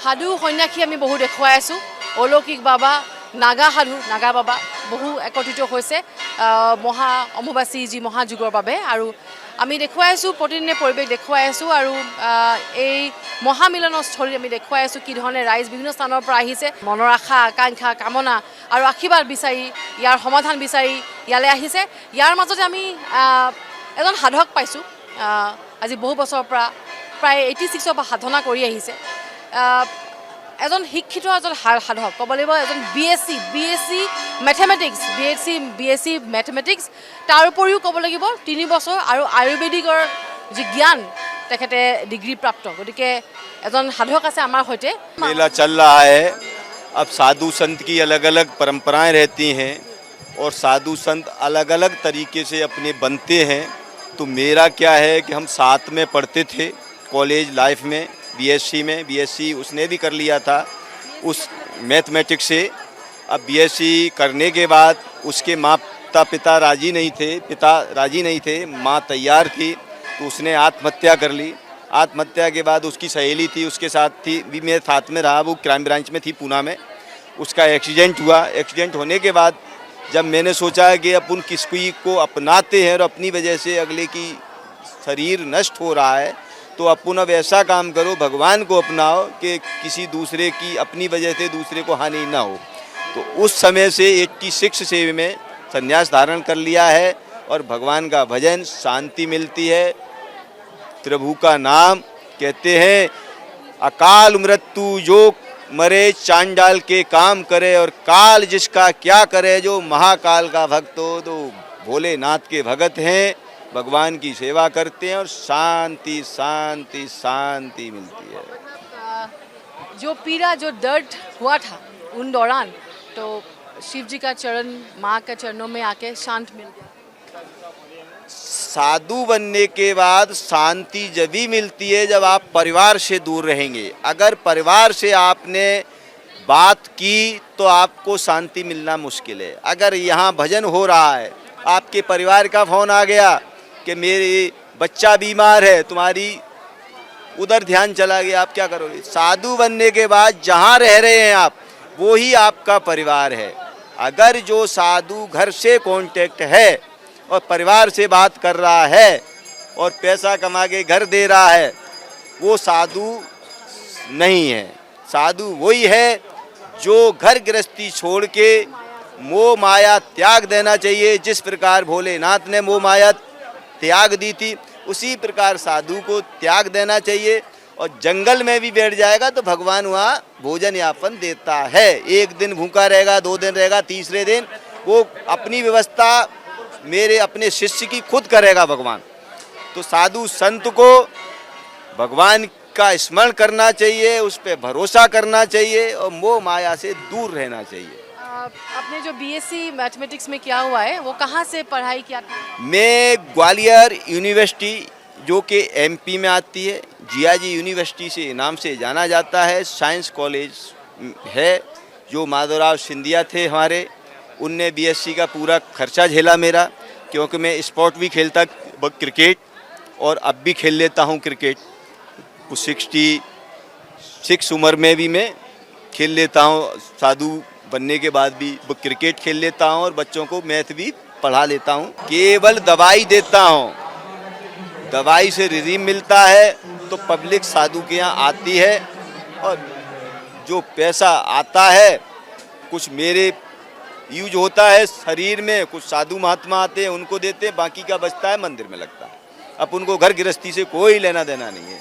সাধু সন্যাসী আমি বহু দেখুৱাই আছোঁ। অলৌকিক বাবা, নাগা সাধু, নাগা বাবা বহু একত্ৰিত হৈছে মহা অম্বুবাচী যি মহাযুগৰ বাবে। আৰু আমি দেখুৱাই আছোঁ, প্ৰতিদিনে পৰিৱেশ দেখুৱাই আছোঁ। আৰু এই মহামিলনস্থলী আমি দেখুৱাই আছোঁ কি ধৰণে ৰাইজ বিভিন্ন স্থানৰ পৰা আহিছে, মনৰ আশা আকাংক্ষা কামনা আৰু আশীৰ্বাদ বিচাৰি, ইয়াৰ সমাধান বিচাৰি ইয়ালৈ আহিছে। ইয়াৰ মাজতে আমি এজন সাধক পাইছোঁ, আজি বহু বছৰৰ পৰা প্ৰায় 86ৰ পৰা সাধনা কৰি আহিছে। এজন শিক্ষিত এজন সাধক ক'ব লাগিব, এজন BSc মেথমেটিক্স, তাৰ উপৰিও ক'ব লাগিব 3 বছৰ আৰু আয়ুৰ্বেদিকৰ যি জ্ঞান তেখেতে ডিগ্ৰী প্ৰাপ্ত। গতিকে এজন সাধক আছে আমাৰ সৈতে। मेला चल रहा है। अब साधु संत की अलग अलग परंपराएं रहती हैं और साधु संत अलग अलग तरीके से अपने बनते हैं। तो मेरा क्या है कि हम साथ में पढ़ते थे कॉलेज लाइफ में, BSc उसने भी कर लिया था उस मैथमेटिक्स से। अब BSc करने के बाद उसके पिता राजी नहीं थे, माँ तैयार थी, तो उसने आत्महत्या कर ली। आत्महत्या के बाद उसकी सहेली थी, उसके साथ थी, भी मेरे साथ में रहा, वो क्राइम ब्रांच में थी पूना में। उसका एक्सीडेंट हुआ। एक्सीडेंट होने के बाद जब मैंने सोचा कि अपन किसी को अपनाते हैं और अपनी वजह से अगले की शरीर नष्ट हो रहा है, तो अपन अब ऐसा काम करो, भगवान को अपनाओ कि किसी दूसरे की अपनी वजह से दूसरे को हानि ना हो। तो उस समय से 86 से में संन्यास धारण कर लिया है और भगवान का भजन, शांति मिलती है। प्रभु का नाम कहते हैं, अकाल मृत्यु जो मरे चांडाल के काम करे, और काल जिसका क्या करे, जो महाकाल का भक्त हो तो भोलेनाथ के भगत हैं, भगवान की सेवा करते हैं और शांति शांति शांति मिलती है। जो पीड़ा, जो दर्द हुआ था उन दौरान, तो शिव जी का चरण, माँ के चरणों में आके शांत मिल गया। साधु बनने के बाद शांति जब भी मिलती है जब आप परिवार से दूर रहेंगे। अगर परिवार से आपने बात की तो आपको शांति मिलना मुश्किल है। अगर यहाँ भजन हो रहा है, आपके परिवार का फ़ोन आ गया कि मेरी बच्चा बीमार है, तुम्हारी उधर ध्यान चला गया, आप क्या करोगे? साधु बनने के बाद जहाँ रह रहे हैं आप, वो ही आपका परिवार है। अगर जो साधु घर से कांटेक्ट है और परिवार से बात कर रहा है और पैसा कमा के घर दे रहा है, वो साधु नहीं है। साधु वही है जो घर गृहस्थी छोड़ के मोह माया त्याग देना चाहिए। जिस प्रकार भोलेनाथ ने मोह माया त्याग दी थी, उसी प्रकार साधु को त्याग देना चाहिए। और जंगल में भी बैठ जाएगा तो भगवान वहाँ भोजन यापन देता है। 1 दिन भूखा रहेगा, 2 दिन रहेगा, तीसरे दिन वो अपनी व्यवस्था मेरे अपने शिष्य की खुद करेगा भगवान। तो साधु संत को भगवान का स्मरण करना चाहिए, उस पर भरोसा करना चाहिए और मोह माया से दूर रहना चाहिए। आपने जो BSc मैथमेटिक्स में किया हुआ है, वो कहाँ से पढ़ाई किया था? मैं ग्वालियर यूनिवर्सिटी, जो कि MP में आती है, जियाजी यूनिवर्सिटी से नाम से जाना जाता है, साइंस कॉलेज है, जो माधवराव सिंधिया थे हमारे, उनने BSc का पूरा खर्चा झेला मेरा, क्योंकि मैं स्पोर्ट भी खेलता क्रिकेट और अब भी खेल लेता हूँ क्रिकेट। 66 उम्र में भी मैं खेल लेता हूँ, साधु बनने के बाद भी क्रिकेट खेल लेता हूँ और बच्चों को मैथ भी पढ़ा लेता हूँ। केवल दवाई देता हूँ, दवाई से रिलीफ मिलता है तो पब्लिक साधु के यहाँ आती है। और जो पैसा आता है कुछ मेरे यूज होता है शरीर में, कुछ साधु महात्मा आते हैं उनको देते हैं, बाकी का बचता है मंदिर में लगता है। अब उनको घर गृहस्थी से कोई लेना देना नहीं है।